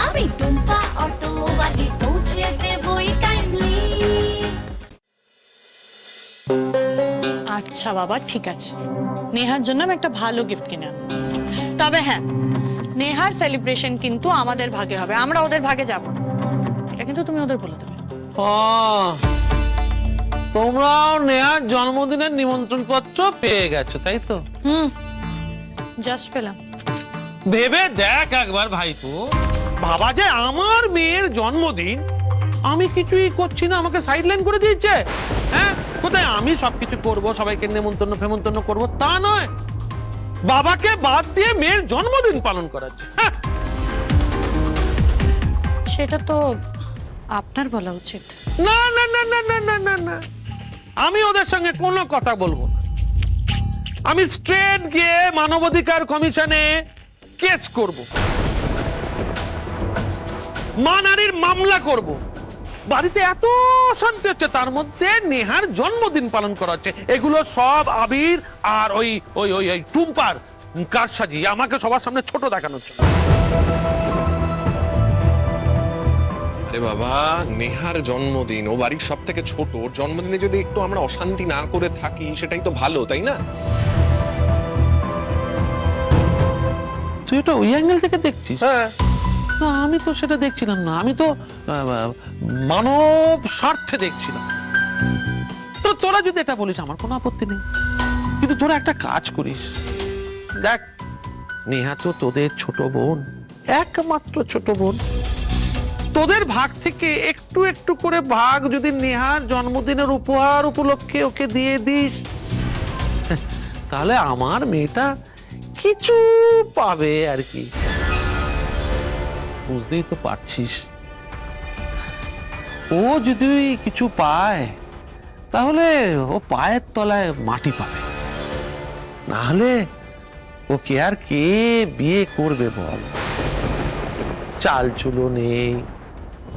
আমি টুম্পা অটোওয়ালি পৌঁছে দেবই টাইমলি। আচ্ছা বাবা, ঠিক আছে, নেহার জন্য আমি একটা ভালো গিফট কিনে আনবো। তবে হ্যাঁ, নেহার সেলিব্রেশন কিন্তু আমাদের ভাগে হবে, আমরা ওদের ভাগে যাব না। এটা কিন্তু তুমি ওদের বলে দেবে। তোমরাও নেহার জন্মদিনের নিমন্ত্রণ পত্র পেয়ে গেছো, তাই তো? জাস্ট পেলাম। ভেবে দেখ একবার ভাইপো, বাবা যে আমার মেয়ের জন্মদিন, আমি কিছুই করছি না, আমাকে সাইডলাইন করে দিয়েছে। হ্যাঁ, কোথায় আমি সবকিছু করব, সবাইকে নেমন্তন্ন ফেমন্তন্ন করব, তা নয়, বাবাকে বাদ দিয়ে মেয়ের জন্মদিন পালন করাচ্ছে। সেটা তো আপনার বলা উচিত। না না না না না না না না, আমি ওদের সঙ্গে কোনো কথা বলবো না। আমি স্ট্রেট গিয়ে মানবাধিকার কমিশনে কেস করব, মা নারীর মামলা করব। বাড়িতে এত অশান্তি হচ্ছে, তার মধ্যে নেহার জন্মদিন পালন করা হচ্ছে, এগুলো সব আবির আর ওই ওই ওই ওই টুম্পার কারসাজি, আমাকে সবার সামনে ছোট দেখানো হচ্ছে। আরে বাবা, নেহার জন্মদিন, ও বাড়ির সব থেকে ছোট, ওর জন্মদিনে যদি একটু আমরা অশান্তি না করে থাকি সেটাই তো ভালো, তাই না? তুই এটা ওই অ্যাঙ্গেল থেকে দেখছিস? হ্যাঁ। না, আমি তো সেটা দেখছিলাম না, আমি তো মানব স্বার্থে দেখছিলাম। তো তোরা যদি এটা বলিস আমার কোনো আপত্তি নেই, কিন্তু তোরা একটা কাজ করিস। দেখ, নেহা তো তোদের ছোট বোন, একমাত্র ছোট বোন। তোদের ভাগ থেকে একটু একটু করে ভাগ যদি নেহার জন্মদিনের উপহার উপলক্ষে ওকে দিয়ে দিস, তাহলে আমার মেয়েটা কিছু পাবে আর কি। বুঝতেই তো পারছিস, ও যদি কিছু পায় তাহলে ও পায়ের তলায় মাটি পাবে, না হলে ওকে আর কে বিয়ে করবে বল? চাল চুলো নেই,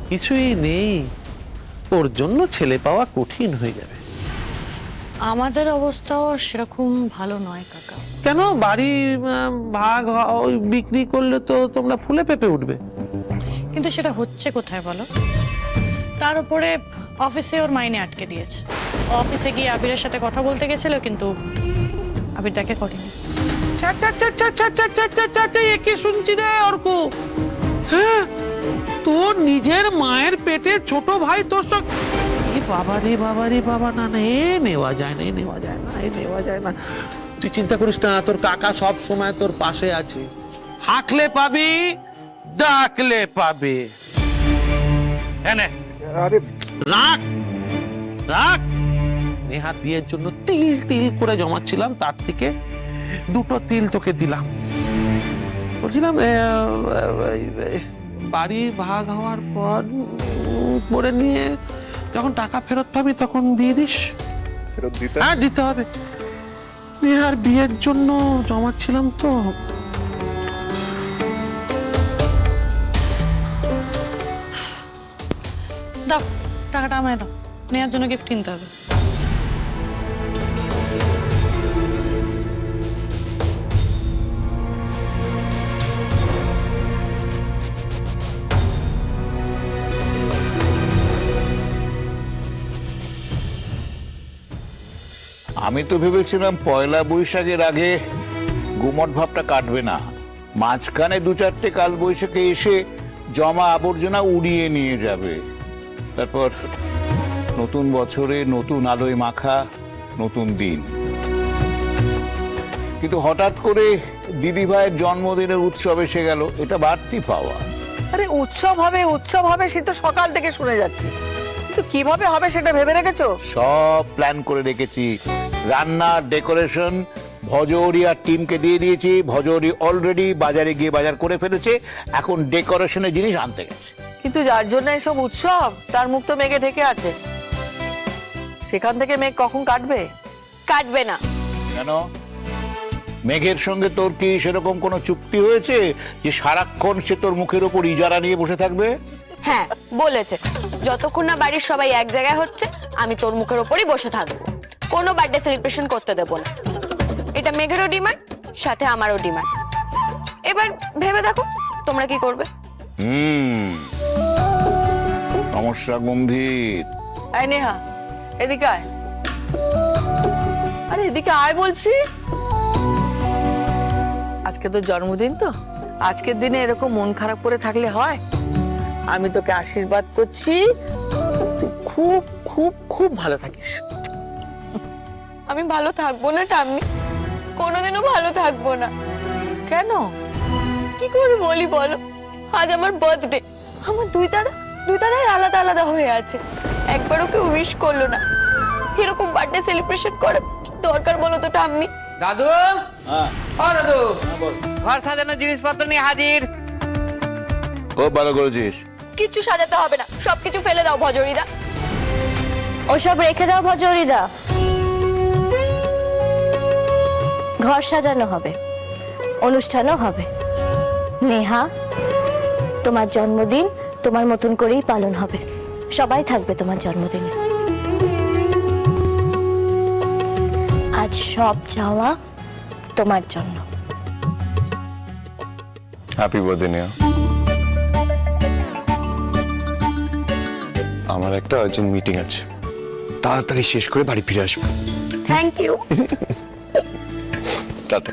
কিছুই নেই, ওর জন্য ছেলে পাওয়া কঠিন হয়ে যাবে। আমাদের অবস্থাও সেরকম ভালো নয় কাকা। কেন? বাড়ি ভাগ ওই বিক্রি করলে তো তোমরা ফুলে পেঁপে উঠবে। কিন্তু সেটা হচ্ছে কোথায় বলো? তার উপরে অফিসে ওর মাইনে আটকে দিয়েছে। অফিসে গিয়ে আবিরের সাথে কথা বলতে গেছিল, কিন্তু আবির তাকে করেনি। কি শুনছি রে অর্কু? হ্যাঁ, তোর নিজের মায়ের পেটে ছোট ভাই তোর সঙ্গে? বাবা রে বাবা রে বাবা, না না, এ নেওয়া যায় না, এ নেওয়া যায় না, এ নেওয়া যায় না। তুই চিন্তা করিস না, তোর কাকা সব সময় তোর পাশে আছে। হাঁকলে পাবি, ডাকলে পাবে। আরে রাখ রাখ, নেহার বিয়ের জন্য তিল তিল করে জমাচ্ছিলাম, তার থেকে দুটো তিল তোকে দিলাম। বলছিলাম বাড়ি ভাগ হওয়ার পর করে নিয়ে যখন টাকা ফেরত পাবি তখন দিয়ে দিস। ফেরত দিতে? হ্যাঁ, দিতে হবে। নেহার বিয়ের জন্য জমাচ্ছিলাম তো। দাও টাকাটা, আমায় দাও, নেওয়ার জন্য গিফট কিনতে হবে। আমি তো ভেবেছিলাম পয়লা বৈশাখের আগে গুমট ভাবটা কাটবে না, মাঝখানে দু চারটে কাল বৈশাখে এসে জমা আবর্জনা উড়িয়ে নিয়ে যাবে। তারপর নতুন বছরে নতুন আলোয় মাখা নতুন দিন। কিন্তু হঠাৎ করে দিদি ভাইয়ের জন্মদিনের উৎসব এসে গেল, এটা বাড়তি পাওয়া। আরে উৎসব হবে সে তো সকাল থেকে শুনে যাচ্ছি, কিন্তু কিভাবে হবে সেটা ভেবে রেখেছো? সব প্ল্যান করে রেখেছি, রান্না ডেকোরেশন ভজৌরিয়ার টিমকে দিয়ে দিয়েছি। ভজৌরি অলরেডি বাজারে গিয়ে বাজার করে ফেলেছে, এখন ডেকোরেশনের জিনিস আনতে গেছে। কিন্তু যার জন্য এসব উৎসব, তার মুখ তো মেঘে ঢেকে আছে, সেখান থেকে মেঘ কখন কাটবে? কাটবে না। কেন? মেঘের সঙ্গে তোর কি সেরকম কোনো চুক্তি হয়েছে যে সারাক্ষণ সে তোর মুখের উপর ইজারা নিয়ে বসে থাকবে? হ্যাঁ, বলেছে যতক্ষণ না বাড়ির সবাই এক জায়গায় হচ্ছে আমি তোর মুখের উপরই বসে থাকবো, কোনো বার্থডে সেলিব্রেশন করতে দেবো না। এটা মেঘেরও ডিমান্ড, সাথে আমারও ডিমান্ড। এবার ভেবে দেখো তোমরা কি করবে। সমস্যা গম্ভীর। এই নেহা, এদিকে আয়। আরে এদিকে আয় বলছি। আজকে তো জন্মদিন, তো আজকের দিনে এরকম মন খারাপ করে থাকলে হয়? আমি তোকে আশীর্বাদ করছি, তুই খুব খুব খুব ভালো থাকিস। আমি ভালো থাকবো না ঠাম্মি, কোনোদিনও ভালো থাকবো না। কেন? কি করে বলি বলো? আজ আমার বার্থডে, আমার দুই দাদাই আলাদা আলাদা হয়ে আছে, একবারও কেউ উইশ করলো না। এরকম বার্থডে সেলিব্রেশন করে কি দরকার বলো তো ঠাম্মি? দাদু, ও দাদু, ঘর সাজানোর জিনিসপত্র নিয়ে হাজির। ও ভালো করেছিস। কিচ্ছু সাজাতে হবে না, সবকিছু ফেলে দাও ভজরিদা। ওসব রেখে দাও ভজরিদা, ঘর সাজানো হবে, অনুষ্ঠানও হবে। নেহা, তোমার জন্মদিন তোমার মতন করেই পালন হবে, সবাই থাকবে তোমার জন্মদিনে। আজ সব চাওয়া তোমার জন্য। Happy birthday Neha. আমার একটা আর্জেন্ট মিটিং আছে, তাড়াতাড়ি শেষ করে বাড়ি ফিরে আসবো। Thank you. টাটা।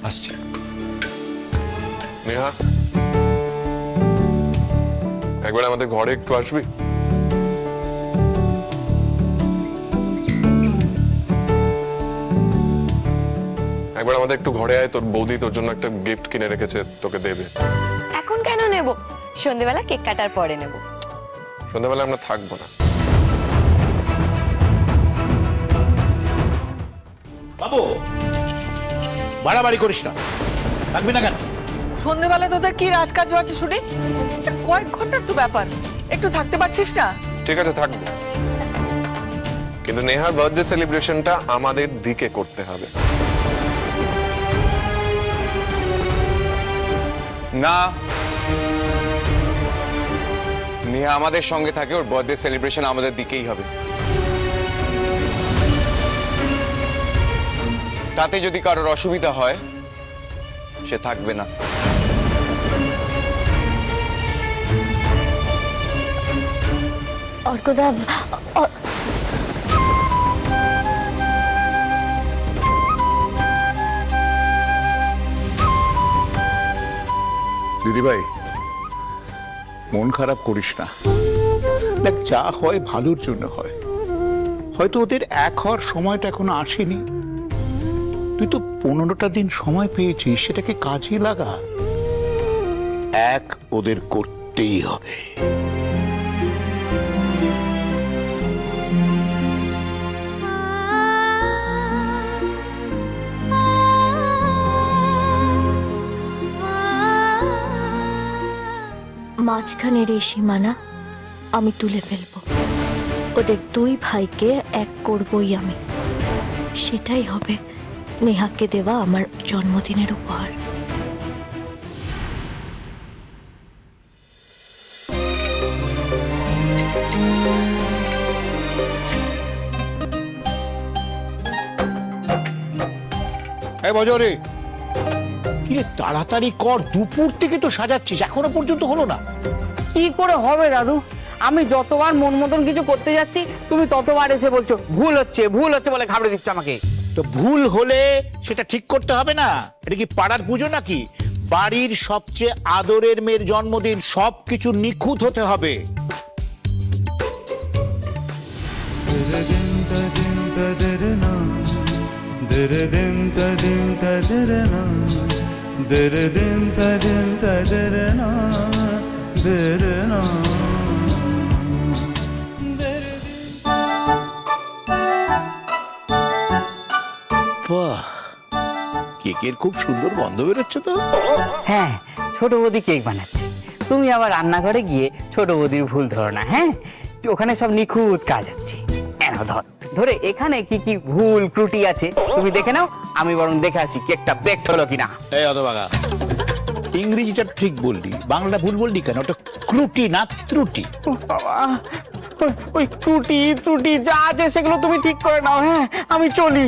আসছি। নেহা, একবার আমাদের ঘরে একটু আসবি? একবার আমাদের একটু ঘরে আয়, তোর বৌদি তোর জন্য একটা গিফট কিনে রেখেছে, তোকে দেবে। এখন কেন নেব? সন্ধ্যেবেলা কেক কাটার পরে নেব। সন্ধ্যাবেলা আমরা থাকবো না। বাবু, বাড়াবাড়ি করিস না, থাকবি না কেন? সন্ধ্যেবেলা তোদের কি রাজকাজ আছে শুনি? আচ্ছা, কয়েক ঘন্টার তো ব্যাপার, একটু থাকতে পারছিস না? ঠিক আছে, থাকবো, কিন্তু নেহার বার্থডে সেলিব্রেশনটা আমাদের দিকে করতে হবে। না, নেহা আমাদের সঙ্গে থাকে, ওর বার্থডে সেলিব্রেশন আমাদের দিকেই হবে। তাতে যদি কারোর অসুবিধা হয়, সে থাকবে না। অর্কদা, দিদিভাই, মন খারাপ করিস না। দেখ, যা হয় ভালোর জন্য হয়। হয়তো ওদের এক হওয়ার সময়টা এখনো আসেনি, তুই তো 15টা দিন সময় পেয়েছিস, সেটাকে কাজে লাগা। এক ওদের করতেই হবে। মাঝখানের এই সীমানা আমি তুলে ফেলবো, ওদের দুই ভাইকে এক করবই আমি। সেটাই হবে নেহাকে দেওয়া আমার জন্মদিনের উপহার। এই বজরে, কি রে, তাড়াতাড়ি কর, দুপুর থেকে তো সাজাচ্ছিস, এখনো পর্যন্ত হলো না। কি করে হবে দাদু? আমি যতবার মন মতন কিছু করতে যাচ্ছি, তুমি ততবার এসে বলছো ভুল হচ্ছে বলে ঘাবড়ে দিচ্ছ আমাকে। তো ভুল হলে সেটা ঠিক করতে হবে না? এটা কি পাড়ার পুজো নাকি? বাড়ির সবচেয়ে আদরের মেয়ের জন্মদিন, সবকিছু নিখুঁত হতে হবে। বাহ, কেকের খুব সুন্দর গন্ধ বেরোচ্ছে তো। হ্যাঁ, ছোট বৌদি কেক বানাচ্ছে, তুমি আবার রান্নাঘরে গিয়ে ছোট বৌদির ভুল ধরো না। হ্যাঁ, ওখানে সব নিখুঁত কাজ হচ্ছে। ধরে এখানে কি কি ভুল ত্রুটি আছে তুমি দেখে নাও, আমি বরং দেখে আসি কেকটা বেকড হলো কিনা। এই অতবাগা, ইংরেজিটা ঠিক বললি, বাংলাটা ভুল বললি কেন? ওটা ত্রুটি না ত্রুটি। বাবা, ওই ত্রুটি যা আছে সেগুলো তুমি ঠিক করে নাও। হ্যাঁ, আমি চলি।